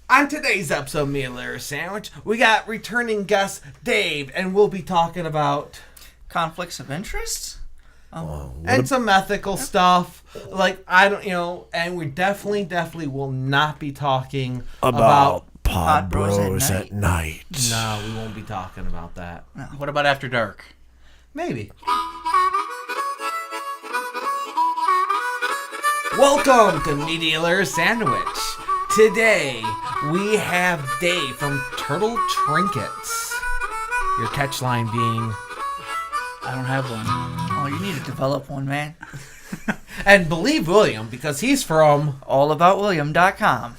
On today's episode of Media Literacy Sandwich, we got returning guest Dave, and we'll be talking about conflicts of interest and some ethical stuff. Like, and we definitely will not be talking about Pod Bros at night. No, we won't be talking about that. No. What about After Dark? Maybe. Welcome to Media Literacy Sandwich. Today, we have Dave from Turtle Trinkets. Your catch line being, I don't have one. Oh, you need to develop one, man. and believe William, because he's from allaboutwilliam.com.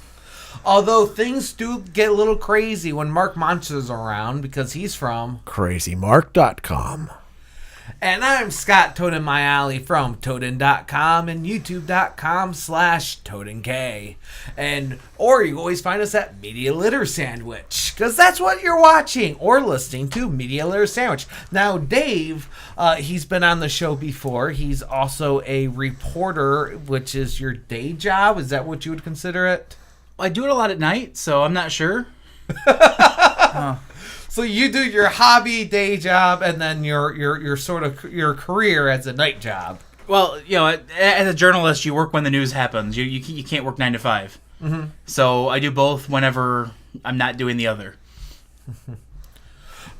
Although things do get a little crazy when Mark Monster's around, because he's from crazymark.com. And I'm Scott Toaden My Alley from Toaden.com and YouTube.com/ToadenK. Or you always find us at Media Litter Sandwich, because that's what you're watching or listening to, Media Litter Sandwich. Now, Dave, he's been on the show before. He's also a reporter, which is your day job. Is that what you would consider it? I do it a lot at night, so I'm not sure. So you do your hobby day job and then your sort of your career as a night job. Well, as a journalist, you work when the news happens. You can't work 9 to 5. Mm-hmm. So I do both whenever I'm not doing the other.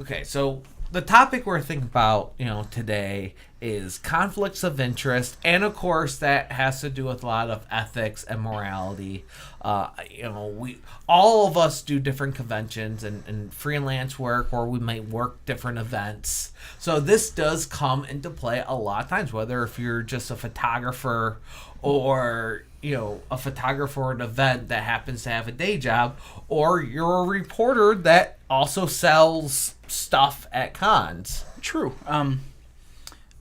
Okay, so the topic we're thinking about, today is conflicts of interest, and of course that has to do with a lot of ethics and morality. We all of us do different conventions and freelance work, or we might work different events. So this does come into play a lot of times, whether if you're just a photographer or a photographer at an event that happens to have a day job, or you're a reporter that also sells stuff at cons. True.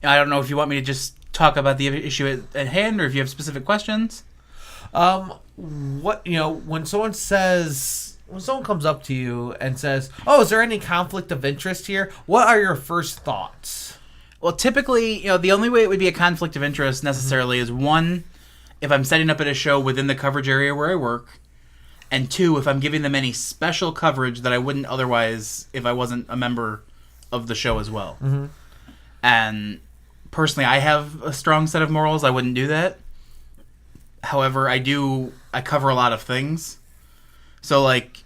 I don't know if you want me to just talk about the issue at hand, or if you have specific questions. When someone comes up to you and says, "Oh, is there any conflict of interest here?" What are your first thoughts? Well, typically, the only way it would be a conflict of interest necessarily is, one, if I'm setting up at a show within the coverage area where I work, and two, if I'm giving them any special coverage that I wouldn't otherwise if I wasn't a member of the show as well. Mm-hmm. And personally, I have a strong set of morals. I wouldn't do that. However, I cover a lot of things. So, like,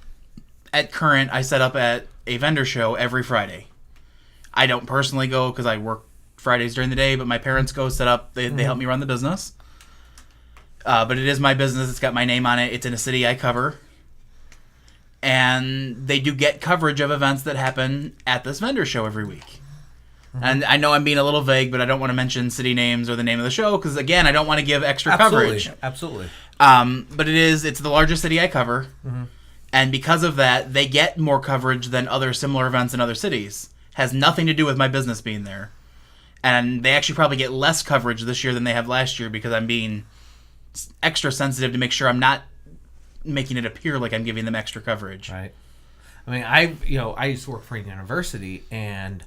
at Current, I set up at a vendor show every Friday. I don't personally go because I work Fridays during the day, but my parents go set up. They help me run the business. But it is my business. It's got my name on it. It's in a city I cover. And they do get coverage of events that happen at this vendor show every week. Mm-hmm. And I know I'm being a little vague, but I don't want to mention city names or the name of the show because, again, I don't want to give extra coverage. Absolutely. But it's the largest city I cover. Mm-hmm. And because of that, they get more coverage than other similar events in other cities. Has nothing to do with my business being there. And they actually probably get less coverage this year than they have last year because I'm being extra sensitive to make sure I'm not making it appear like I'm giving them extra coverage. Right. I mean, I used to work for a university, and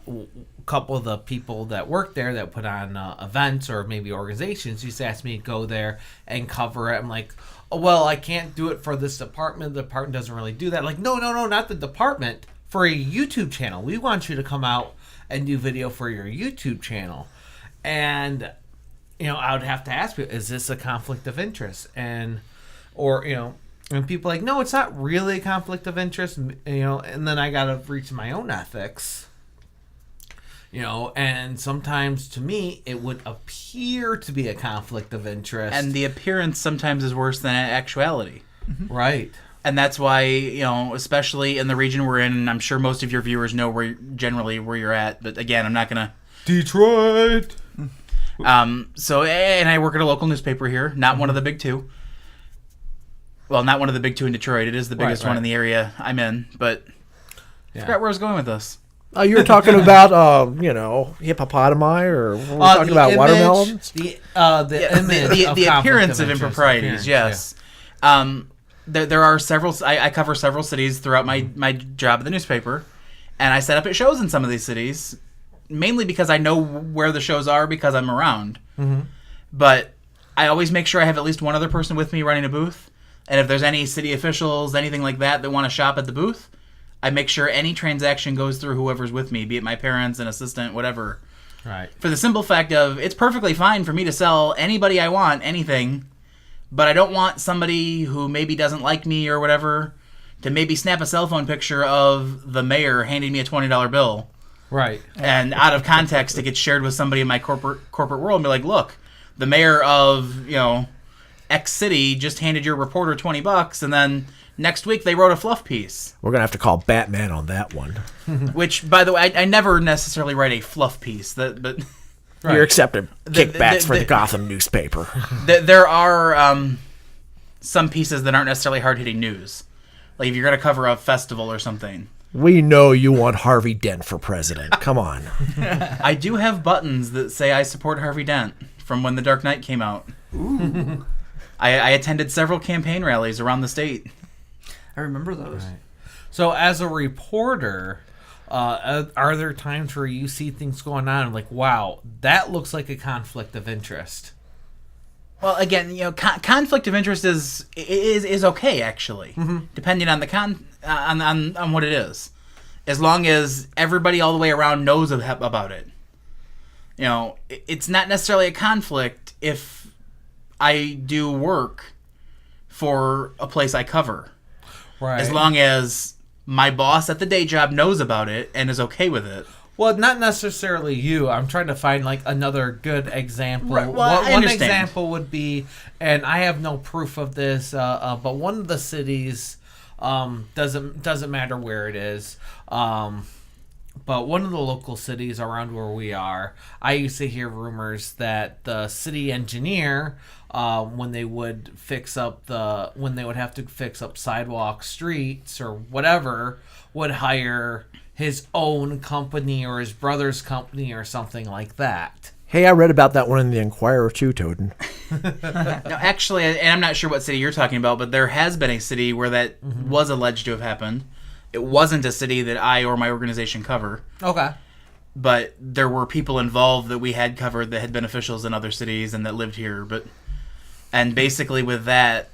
a couple of the people that work there that put on events or maybe organizations used to ask me to go there and cover it. I'm like, oh, well, I can't do it for this department. The department doesn't really do that. Like, no, not the department. For a YouTube channel. We want you to come out and do video for your YouTube channel. And, I would have to ask people, is this a conflict of interest? And people are like, no, it's not really a conflict of interest, and then I got to reach my own ethics. And sometimes to me, it would appear to be a conflict of interest. And the appearance sometimes is worse than actuality. Mm-hmm. Right. And that's why, especially in the region we're in, and I'm sure most of your viewers know where you're at, but again, I'm not going to... Detroit! And I work at a local newspaper here, not one of the big two. Well, not one of the big two in Detroit. It is the biggest one in the area I'm in, but I forgot where I was going with this. You were talking about, hippopotami, or were we talking about watermelons? The appearance of improprieties, yes. Yeah. There are several. I cover several cities throughout my job at the newspaper, and I set up at shows in some of these cities, mainly because I know where the shows are because I'm around. Mm-hmm. But I always make sure I have at least one other person with me running a booth. And if there's any city officials, anything like that want to shop at the booth, I make sure any transaction goes through whoever's with me, be it my parents, an assistant, whatever. Right. For the simple fact of, it's perfectly fine for me to sell anybody I want, anything, but I don't want somebody who maybe doesn't like me or whatever to maybe snap a cell phone picture of the mayor handing me a $20 bill. Right. And out of context, it gets shared with somebody in my corporate world and be like, look, the mayor of, X city just handed your reporter $20, and then next week they wrote a fluff piece. We're going to have to call Batman on that one. Which, by the way, I never necessarily write a fluff piece. But Right. You're accepting kickbacks for the Gotham newspaper. There are some pieces that aren't necessarily hard-hitting news. Like if you're going to cover a festival or something. We know you want Harvey Dent for president. Come on. I do have buttons that say I support Harvey Dent from when The Dark Knight came out. Ooh. I attended several campaign rallies around the state. I remember those. Right. So as a reporter, are there times where you see things going on and like, wow, that looks like a conflict of interest? Well, again, conflict of interest is okay actually, depending on the on what it is, as long as everybody all the way around knows about it. It's not necessarily a conflict if I do work for a place I cover, Right. as long as my boss at the day job knows about it and is okay with it. Well, not necessarily you. I'm trying to find like another good example. Right, well, I One understand. example would be, and I have no proof of this, but one of the cities doesn't matter where it is. But one of the local cities around where we are, I used to hear rumors that the city engineer, when they would have to fix up sidewalks, streets, or whatever, would hire his own company or his brother's company or something like that. Hey, I read about that one in the Enquirer too, Toaden. No, actually, and I'm not sure what city you're talking about, but there has been a city where that was alleged to have happened. It wasn't a city that I or my organization cover. Okay. But there were people involved that we had covered that had been officials in other cities and that lived here. And basically with that,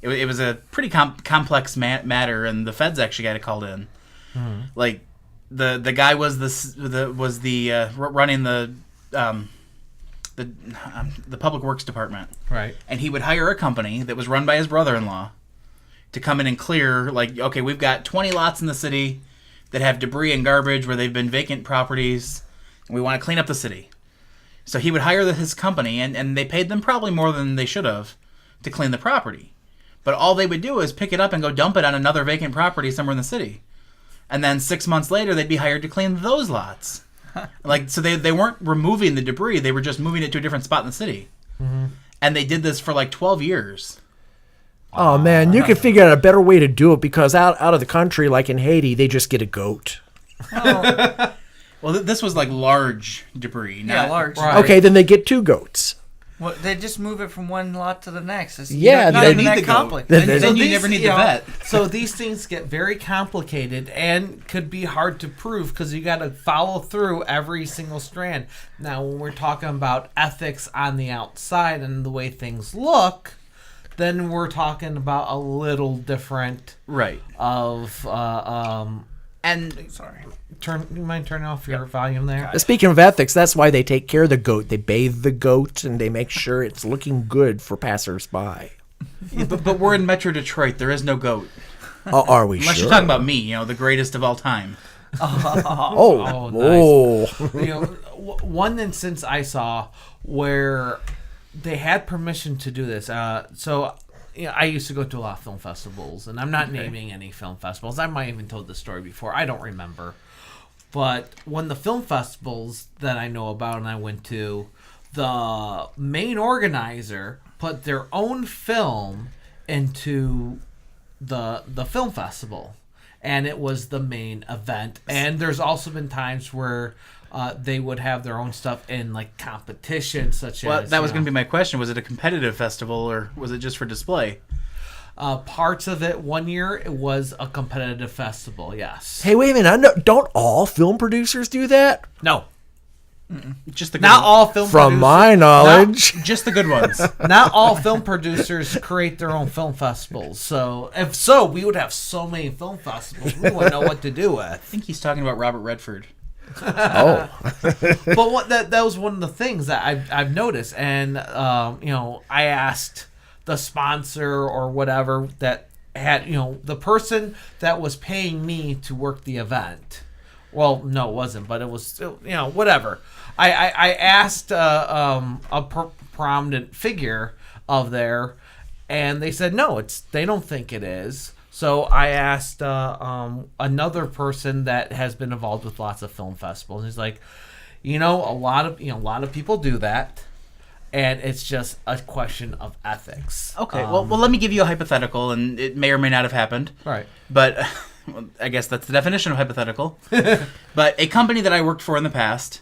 it was a pretty complex matter, and the feds actually got it called in. Mm-hmm. Like the guy was running the public works department, Right. and he would hire a company that was run by his brother-in-law to come in and clear, like, okay, we've got 20 lots in the city that have debris and garbage where they've been vacant properties, and we want to clean up the city. So he would hire his company, and they paid them probably more than they should have to clean the property. But all they would do is pick it up and go dump it on another vacant property somewhere in the city. And then 6 months later, they'd be hired to clean those lots. So they weren't removing the debris, they were just moving it to a different spot in the city. Mm-hmm. And they did this for like 12 years. Oh, man, you could figure out a better way to do it because out of the country, like in Haiti, they just get a goat. Oh. Well, this was like large debris. Yeah, large. Right. Okay, then they get 2 goats. Well, they just move it from one lot to the next. It's Yeah, not they even need that the goat. complex. Then you never need the vet. So these things get very complicated and could be hard to prove because you got to follow through every single strand. Now, when we're talking about ethics on the outside and the way things look, then we're talking about a little different Right. of And Sorry. you mind turning off your volume there? Speaking of ethics, that's why they take care of the goat. They bathe the goat, and they make sure it's looking good for passersby. but we're in Metro Detroit. There is no goat. Oh, are we Unless sure? you're talking about me, the greatest of all time. Oh, nice. One instance I saw where they had permission to do this. So I used to go to a lot of film festivals, and I'm not naming any film festivals. I might have even told this story before. I don't remember. But when the film festivals that I know about and I went to, the main organizer put their own film into the film festival, and it was the main event. And there's also been times where they would have their own stuff in like competitions, such as That was going to be my question. Was it a competitive festival or was it just for display? Parts of it. One year it was a competitive festival. Yes. Hey, wait a minute. Don't all film producers do that? No. Just the good Not ones. all film From producers, my knowledge. Just the good ones. not all film producers create their own film festivals. So if so, we would have so many film festivals we wouldn't know what to do with. I think he's talking about Robert Redford. Oh. But what that was one of the things that I've noticed, and I asked the sponsor or whatever that had the person that was paying me to work the event. Well, no, it wasn't, but it was whatever. I asked a prominent figure of there, and they said no, they don't think it is. So I asked another person that has been involved with lots of film festivals. He's like, a lot of people do that, and it's just a question of ethics. Okay, well, let me give you a hypothetical, and it may or may not have happened. Right. But well, I guess that's the definition of hypothetical. But a company that I worked for in the past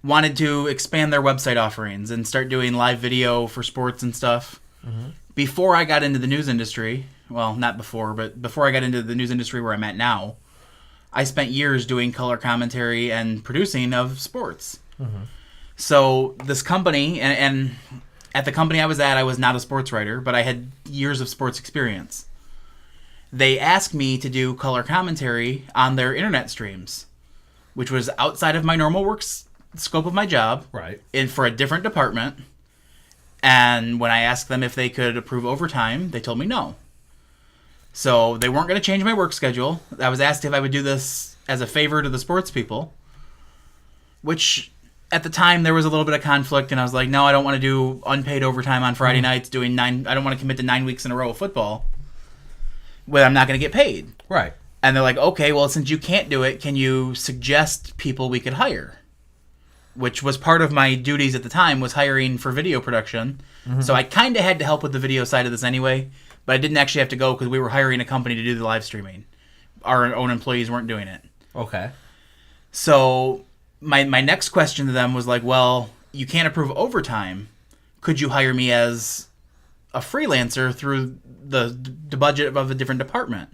wanted to expand their website offerings and start doing live video for sports and stuff. Mm-hmm. Before I got into the news industry, well, not before, but before I got into the news industry where I'm at now, I spent years doing color commentary and producing of sports. Mm-hmm. So this company, and at the company I was at, I was not a sports writer, but I had years of sports experience. They asked me to do color commentary on their internet streams, which was outside of my normal scope of my job, Right. and for a different department. And when I asked them if they could approve overtime, they told me no. So they weren't going to change my work schedule. I was asked if I would do this as a favor to the sports people, which at the time there was a little bit of conflict, and I was like, no, I don't want to do unpaid overtime on Friday nights doing I don't want to commit to 9 weeks in a row of football where I'm not going to get paid. Right. And they're like, okay, well, since you can't do it, can you suggest people we could hire? Which was part of my duties at the time, was hiring for video production. Mm-hmm. So I kind of had to help with the video side of this anyway, but I didn't actually have to go because we were hiring a company to do the live streaming. Our own employees weren't doing it. Okay. So my next question to them was like, well, you can't approve overtime. Could you hire me as a freelancer through the budget of a different department?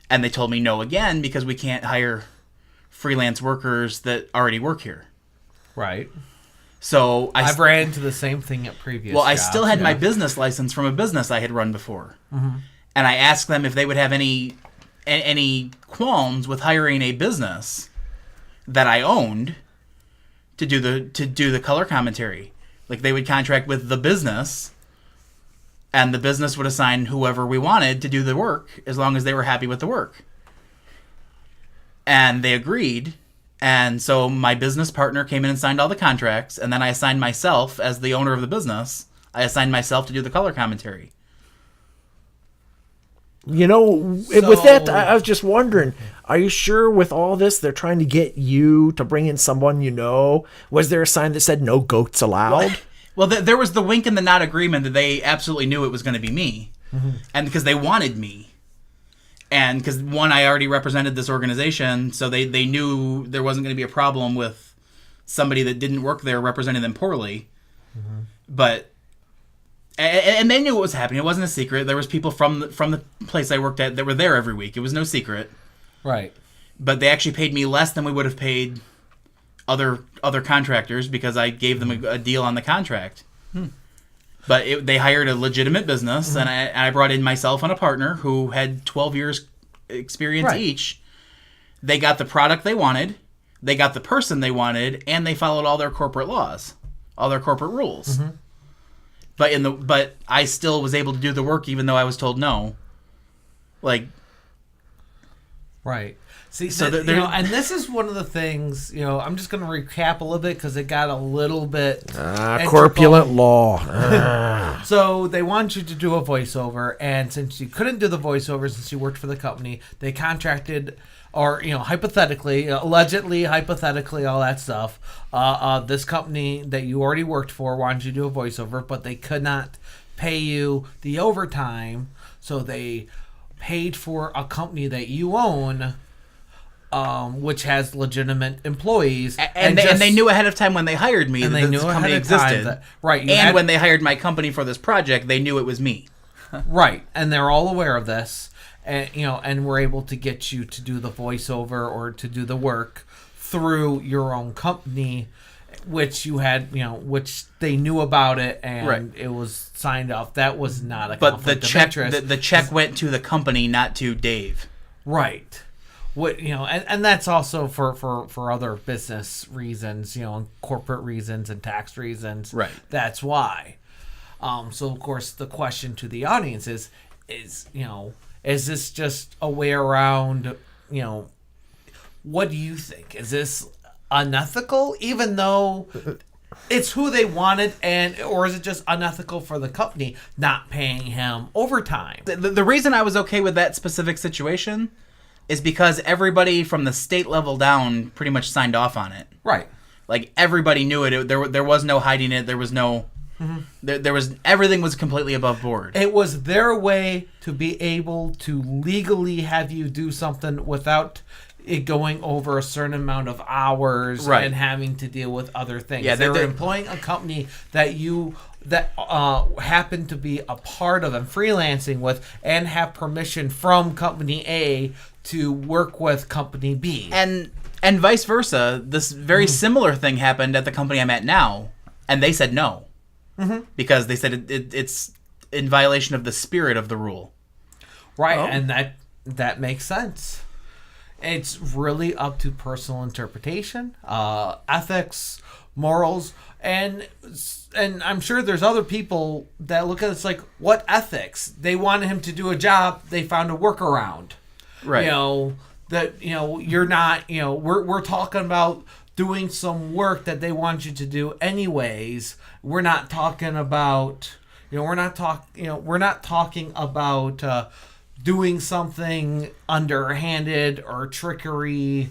And they told me no again, because we can't hire freelance workers that already work here. Right. So I've ran into the same thing at previous Well, I jobs, still had my business license from a business I had run before. Mm-hmm. And I asked them if they would have any qualms with hiring a business that I owned to do the color commentary. Like, they would contract with the business, and the business would assign whoever we wanted to do the work as long as they were happy with the work. And they agreed. And so my business partner came in and signed all the contracts, and then I assigned myself, as the owner of the business, I assigned myself to do the color commentary. With that, I was just wondering, are you sure with all this they're trying to get you to bring in someone you know? Was there a sign that said no goats allowed? Well, there was the wink and the nod agreement that they absolutely knew it was going to be me. Mm-hmm. And because they wanted me. And because, one, I already represented this organization, so they knew there wasn't going to be a problem with somebody that didn't work there representing them poorly. Mm-hmm. But, and they knew what was happening. It wasn't a secret. There was people from the place I worked at that were there every week. It was no secret. Right. But they actually paid me less than we would have paid other contractors, because I gave them a deal on the contract. But they hired a legitimate business, mm-hmm. and I brought in myself and a partner who had 12 years experience each. They got the product they wanted, they got the person they wanted, and they followed all their corporate laws, all their corporate rules. Mm-hmm. But I still was able to do the work even though I was told no. Right. See, so and this is one of the things, I'm just going to recap a little bit because it got a little bit... corpulent law. So they want you to do a voiceover, and since you couldn't do the voiceover since you worked for the company, they contracted, or, hypothetically, allegedly, hypothetically, all that stuff, this company that you already worked for wanted you to do a voiceover, but they could not pay you the overtime, so they paid for a company that you own... which has legitimate employees, and they knew ahead of time when they hired me that this company existed. Right, when they hired my company for this project, they knew it was me. Right, and they're all aware of this, and and we're able to get you to do the voiceover or to do the work through your own company, which you had, which they knew about it and Right. it was signed off. That was not a But the conflict of check, interest. the check went to the company, not to Dave. Right. What and that's also for other business reasons, and corporate reasons and tax reasons. Right. That's why. So of course the question to the audience is this just a way around, what do you think? Is this unethical, even though it's who they wanted, or is it just unethical for the company not paying him overtime? The reason I was okay with that specific situation is because everybody from the state level down pretty much signed off on it. Right. Like, everybody knew it. There was no hiding it. There was no... There was... Everything was completely above board. It was their way to be able to legally have you do something without it going over a certain amount of hours Right. and having to deal with other things. Yeah, they were they- employing a company that happen to be a part of and freelancing with and have permission from company A to work with company B. And vice versa. This very similar thing happened at the company I'm at now, and they said no. Because they said it's in violation of the spirit of the rule. Right, Oh. and that makes sense. It's really up to personal interpretation, ethics, morals, and I'm sure there's other people that look at it like, what ethics? They wanted him to do a job, they found a workaround. Right. You're not, we're talking about doing some work that they want you to do anyways. We're not talking about, we're not talking about doing something underhanded or trickery,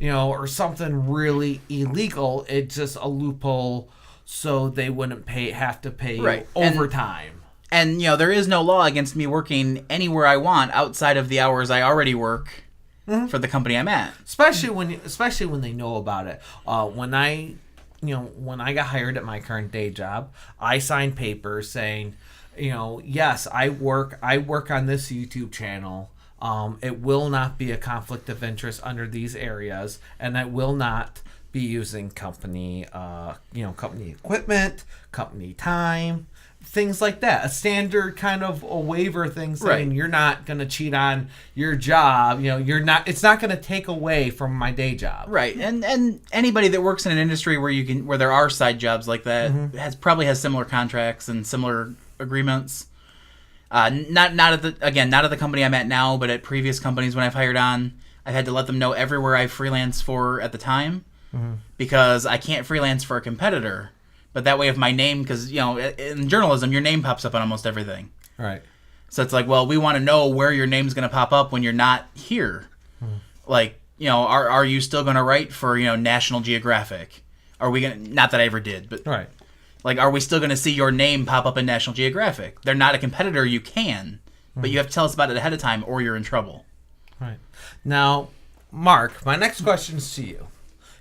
or something really illegal. It's just a loophole so they wouldn't have to pay you Right. overtime. And there is no law against me working anywhere I want outside of the hours I already work for the company I'm at. Especially when they know about it. When I got hired at my current day job, I signed papers saying, yes, I work on this YouTube channel. It will not be a conflict of interest under these areas, and I will not be using company equipment, company time, things like that. A standard kind of a waiver thing saying Right. you're not going to cheat on your job. It's not going to take away from my day job. Right. And anybody that works in an industry where there are side jobs like that probably has similar contracts and similar agreements. Not at the company I'm at now, but at previous companies when I've hired on, I've had to let them know everywhere I freelance for at the time, because I can't freelance for a competitor. But that way, if my name, because in journalism, your name pops up on almost everything. Right. So it's like, well, we want to know where your name's going to pop up when you're not here. Like, are you still going to write for National Geographic? Are we going to? Not that I ever did, but Right. like, are we still going to see your name pop up in National Geographic? They're not a competitor. You can, but you have to tell us about it ahead of time, or you're in trouble. Right. Now, Mark, my next question is to you.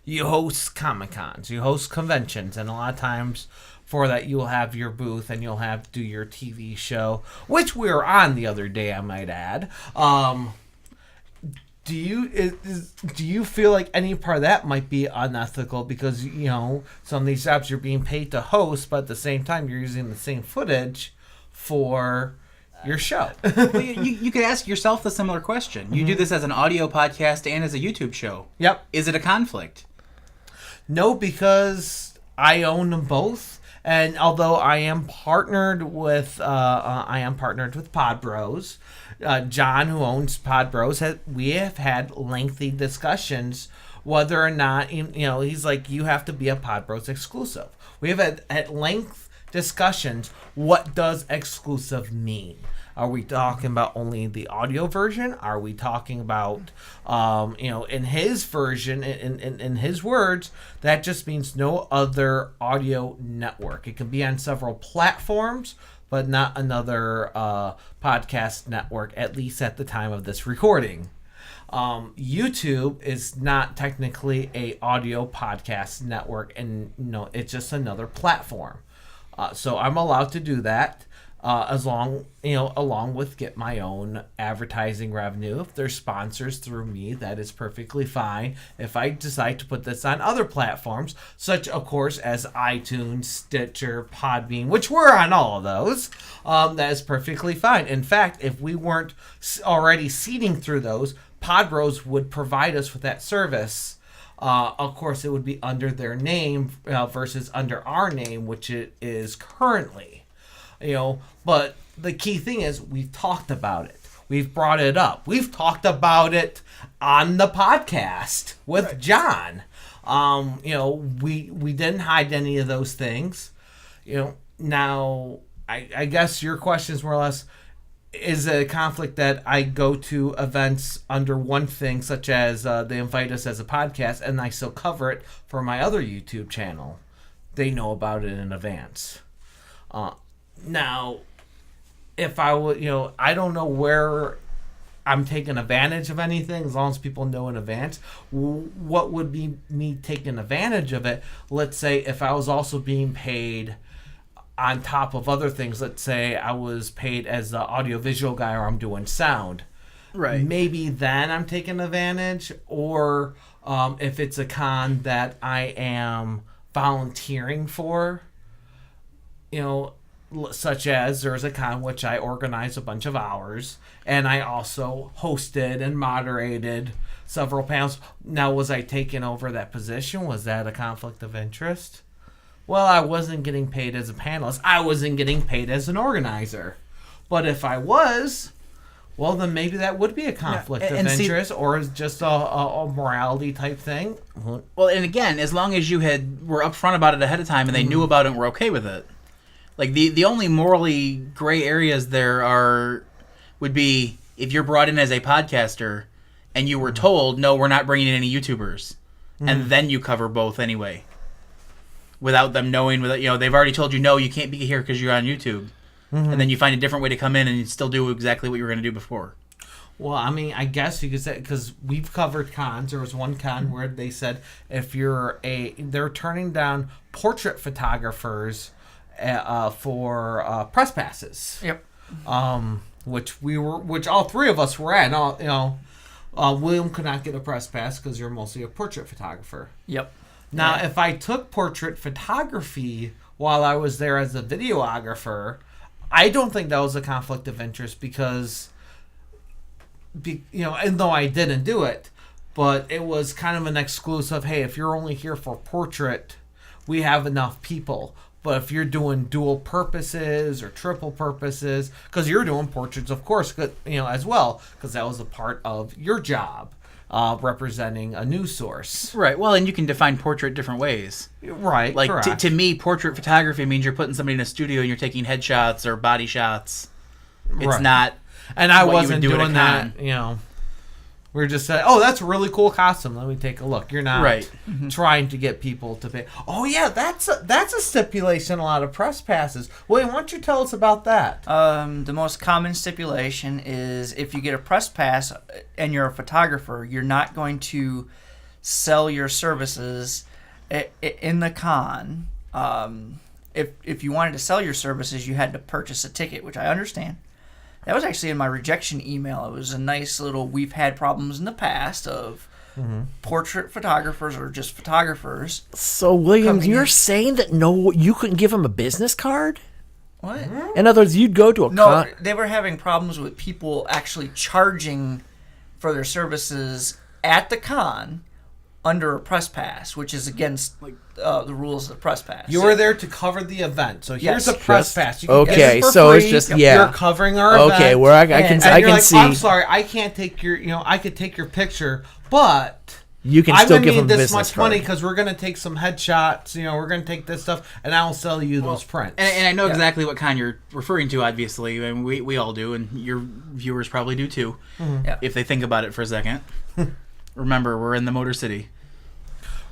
You host Comic-Cons, you host conventions, and a lot of times for that you'll have your booth and you'll have do your TV show, which we were on the other day, I might add. Do you feel like any part of that might be unethical because some of these jobs you're being paid to host, but at the same time you're using the same footage for your show? Well, you could ask yourself the similar question. You do this as an audio podcast and as a YouTube show. Yep. Is it a conflict? No, because I own them both, and although I am partnered with Pod Bros, John, who owns Pod Bros, we have had lengthy discussions whether or not he's like, you have to be a Pod Bros exclusive. We have had at length discussions. What does exclusive mean? Are we talking about only the audio version? Are we talking about, in his version, in his words, that just means no other audio network. It can be on several platforms, but not another podcast network, at least at the time of this recording. YouTube is not technically a audio podcast network, and it's just another platform. So I'm allowed to do that. along with get my own advertising revenue. If there's sponsors through me, that is perfectly fine. If I decide to put this on other platforms, such of course as iTunes, Stitcher, Podbean, which we're on all of those, that is perfectly fine. In fact, if we weren't already seeding through those, Podbros would provide us with that service. Of course, it would be under their name versus under our name, which it is currently. But the key thing is we've talked about it. We've brought it up. We've talked about it on the podcast with John. We didn't hide any of those things. Now I guess your question is more or less, is it a conflict that I go to events under one thing, such as they invite us as a podcast, and I still cover it for my other YouTube channel? They know about it in advance. Now, if I would, I don't know where I'm taking advantage of anything, as long as people know in advance. What would be me taking advantage of it? Let's say if I was also being paid on top of other things. Let's say I was paid as the audiovisual guy, or I'm doing sound. Right. Maybe then I'm taking advantage, or if it's a con that I am volunteering for, such as there's a con which I organized a bunch of hours, and I also hosted and moderated several panels. Now, was I taking over that position? Was that a conflict of interest? Well, I wasn't getting paid as a panelist. I wasn't getting paid as an organizer. But if I was, well, then maybe that would be a conflict of interest, or just a morality type thing. Well, and again, as long as you were upfront about it ahead of time and they knew about it and were okay with it. Like, the only morally gray areas there would be if you're brought in as a podcaster and you were told, no, we're not bringing in any YouTubers. And then you cover both anyway. Without them knowing, they've already told you, no, you can't be here because you're on YouTube. And then you find a different way to come in and still do exactly what you were going to do before. Well, I mean, I guess you could say, because we've covered cons. There was one con where they said they're turning down portrait photographers for press passes. Yep. Which all three of us were at. William could not get a press pass because you're mostly a portrait photographer. Yep. Now, if I took portrait photography while I was there as a videographer, I don't think that was a conflict of interest because, even though I didn't do it, but it was kind of an exclusive, hey, if you're only here for portrait, we have enough people. But if you're doing dual purposes or triple purposes, because you're doing portraits, of course, as well, because that was a part of your job. Representing a news source. Right. Well, and you can define portrait different ways. Right. Like, to me, portrait photography means you're putting somebody in a studio and you're taking headshots or body shots. It's not. And I wasn't doing that. We're just saying, oh, that's a really cool costume. Let me take a look. You're not trying to get people to pay. Oh, yeah, that's a stipulation, a lot of press passes. William, why don't you tell us about that? The most common stipulation is if you get a press pass and you're a photographer, you're not going to sell your services in the con. If you wanted to sell your services, you had to purchase a ticket, which I understand. That was actually in my rejection email. It was a nice little, we've had problems in the past of portrait photographers or just photographers. So, William, you're saying that you couldn't give them a business card? What? In other words, you'd go to a con. No, they were having problems with people actually charging for their services at the con under a press pass, which is against the rules of the press pass. You were there to cover the event, so here's a press pass. You can okay, get it for so free. it's just You're covering our event. Okay, where I can see. I'm sorry, I can't take your. I could take your picture, but you can still give them this business much card. money because we're gonna take some headshots. We're gonna take this stuff, and I'll sell you those prints. And I know exactly what con you're referring to. Obviously, and we all do, and your viewers probably do too, if they think about it for a second. Remember, we're in the Motor City.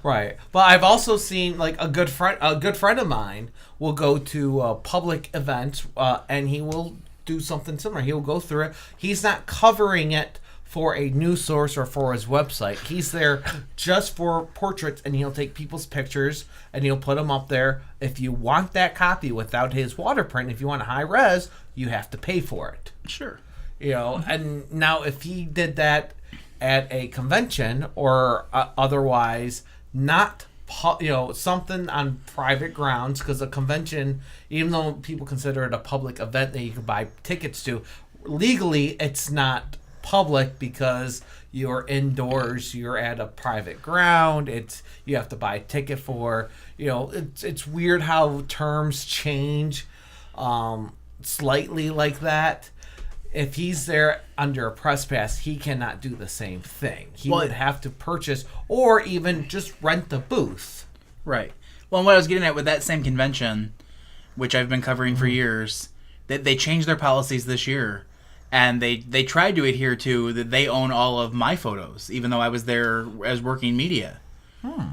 Right, but I've also seen like a good friend of mine will go to public events, and he will do something similar. He'll go through it. He's not covering it for a news source or for his website. He's there just for portraits, and he'll take people's pictures and he'll put them up there. If you want that copy without his waterprint, if you want a high res, you have to pay for it. Sure. You know, and now if he did that at a convention or otherwise, not something on private grounds, because a convention, even though people consider it a public event that you can buy tickets to, legally it's not public because you're indoors, you're at a private ground, you have to buy a ticket for, it's weird how terms change slightly like that. If he's there under a press pass, he cannot do the same thing. He would have to purchase or even just rent the booth. Right. Well, and what I was getting at with that same convention, which I've been covering for years, they changed their policies this year. And they tried to adhere to that they own all of my photos, even though I was there as working media.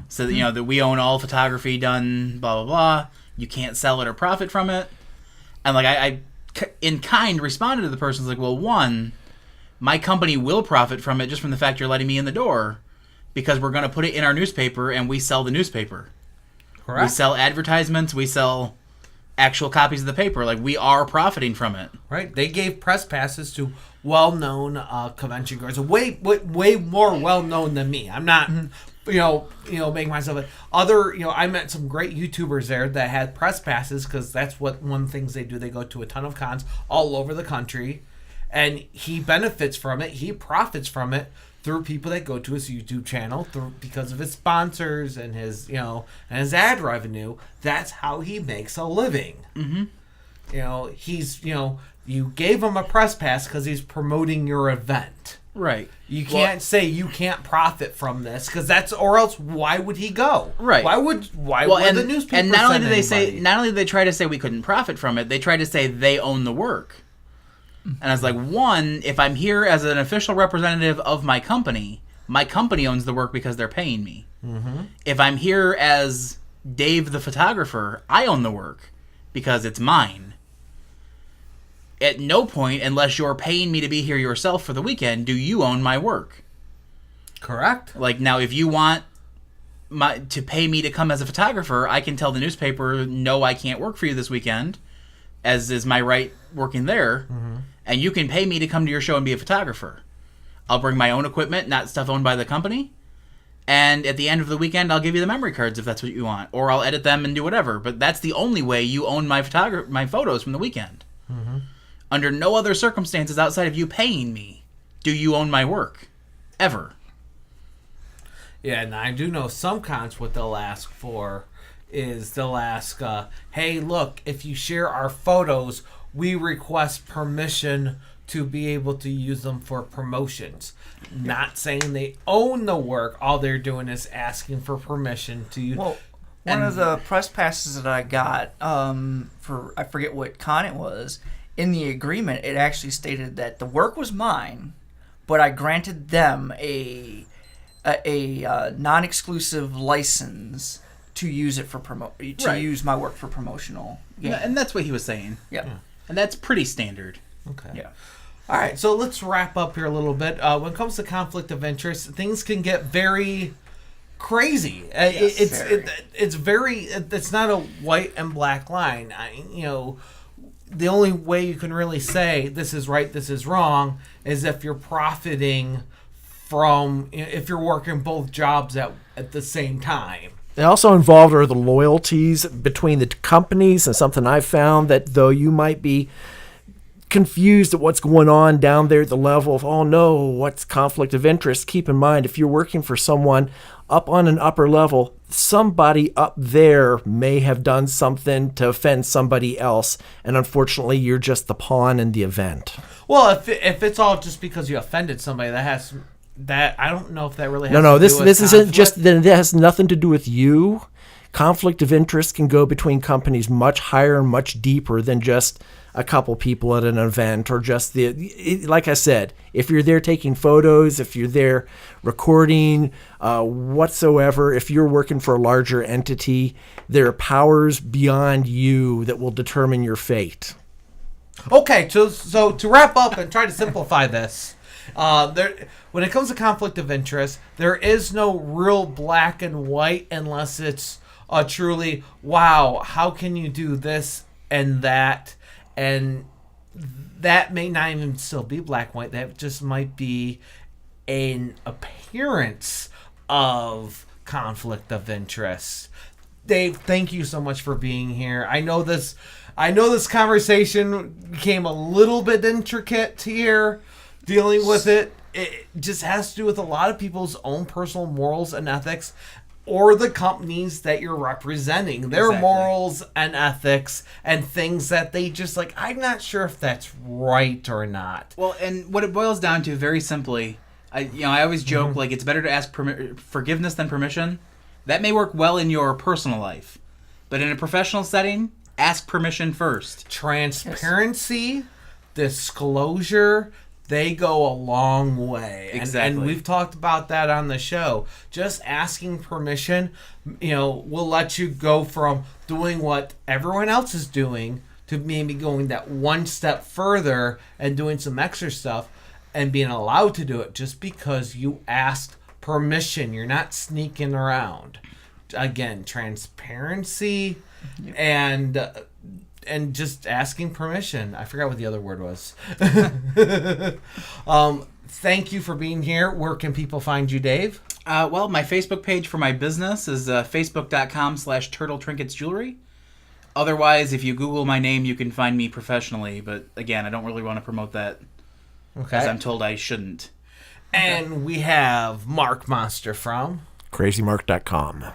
So, that we own all photography done, blah, blah, blah. You can't sell it or profit from it. And, like, I in kind responded to the person, like, well, one, my company will profit from it just from the fact you're letting me in the door, because we're going to put it in our newspaper and we sell the newspaper. Correct. We sell advertisements, we sell actual copies of the paper. Like, we are profiting from it. Right. They gave press passes to well-known convention goers, way more well-known than me. I'm not, making myself I met some great YouTubers there that had press passes, because that's one of the things they do. They go to a ton of cons all over the country, and he benefits from it. He profits from it through people that go to his YouTube channel, because of his sponsors and his, and his ad revenue. That's how he makes a living. Mm-hmm. He's, you gave him a press pass because he's promoting your event. Right. You can't say you can't profit from this, because or else why would he go? Right. Why would the newspaper? And not only did they try to say we couldn't profit from it, they tried to say they own the work. And I was like, one, if I'm here as an official representative of my company owns the work because they're paying me. Mm-hmm. If I'm here as Dave the photographer, I own the work because it's mine. At no point, unless you're paying me to be here yourself for the weekend, do you own my work. Correct. Like, now, if you want to pay me to come as a photographer, I can tell the newspaper, no, I can't work for you this weekend, as is my right working there, and you can pay me to come to your show and be a photographer. I'll bring my own equipment, not stuff owned by the company, and at the end of the weekend, I'll give you the memory cards if that's what you want, or I'll edit them and do whatever, but that's the only way you own my photos from the weekend. Mm-hmm. Under no other circumstances outside of you paying me do you own my work. Ever. Yeah, and I do know some cons what they'll ask for is they'll ask, hey, look, if you share our photos, we request permission to be able to use them for promotions. Not saying they own the work. All they're doing is asking for permission to use. Well, one of the press passes that I got for, I forget what con it was, in the agreement, it actually stated that the work was mine, but I granted them a non-exclusive license to use it for use my work for promotional. Yeah, and that's what he was saying. Yeah. And that's pretty standard. Okay. Yeah. All right, so let's wrap up here a little bit. When it comes to conflict of interest, things can get very crazy. It's not a white and black line. The only way you can really say this is right, this is wrong, is if you're profiting from, if you're working both jobs at the same time. They also involved are the loyalties between the companies, and something I've found that though you might be confused at what's going on down there at the level of, oh no, what's conflict of interest? Keep in mind, if you're working for someone up on an upper level, somebody up there may have done something to offend somebody else, and unfortunately you're just the pawn in the event. Well, if it's all just because you offended somebody, I don't know if that really has this isn't just that. It has nothing to do with you. Conflict of interest can go between companies much higher and much deeper than just a couple people at an event, or just like I said, if you're there taking photos, if you're there recording, whatsoever, if you're working for a larger entity, there are powers beyond you that will determine your fate. Okay, so to wrap up and try to simplify this, when it comes to conflict of interest, there is no real black and white unless it's truly, wow, how can you do this and that? And that may not even still be black and white. That just might be an appearance of conflict of interest. Dave, thank you so much for being here. I know this conversation became a little bit intricate here, dealing with it. It just has to do with a lot of people's own personal morals and ethics, or the companies that you're representing, their morals and ethics and things that they just like, I'm not sure if that's right or not. Well, and what it boils down to, very simply, I always joke, like, it's better to ask forgiveness than permission. That may work well in your personal life, but in a professional setting, ask permission first. Transparency, disclosure, they go a long way. Exactly. And we've talked about that on the show. Just asking permission, will let you go from doing what everyone else is doing to maybe going that one step further and doing some extra stuff and being allowed to do it just because you asked permission. You're not sneaking around. Again, transparency and just asking permission. I forgot what the other word was. Thank you for being here. Where can people find you, Dave? Well, my Facebook page for my business is facebook.com/Turtle Trinkets Jewelry. Otherwise, if you Google my name, you can find me professionally. But again, I don't really want to promote that. Okay. As I'm told I shouldn't. And we have Mark Monster from crazymark.com.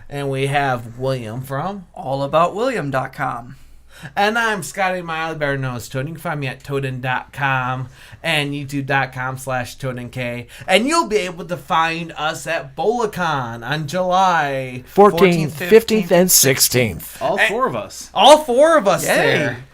And we have William from allaboutwilliam.com. And I'm Scotty Miley, better known as Toaden. You can find me at Toaden.com and YouTube.com/ToadenK. And you'll be able to find us at BolaCon on July 14th, 15th, and 16th. All four of us. All four of us Yay. there.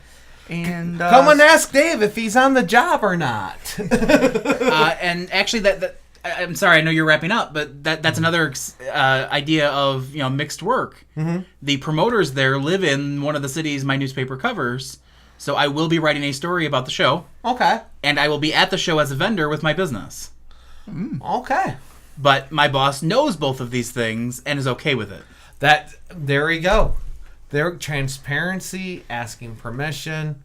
And Come and ask Dave if he's on the job or not. And actually, that I'm sorry, I know you're wrapping up, but that's another idea of mixed work. Mm-hmm. The promoters there live in one of the cities my newspaper covers, so I will be writing a story about the show. Okay. And I will be at the show as a vendor with my business. Okay. But my boss knows both of these things and is okay with it. There we go. Their transparency, asking permission.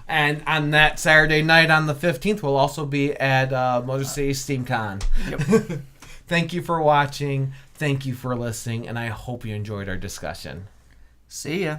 And on that Saturday night on the 15th, we'll also be at Motor City SteamCon. Yep. Thank you for watching. Thank you for listening. And I hope you enjoyed our discussion. See ya.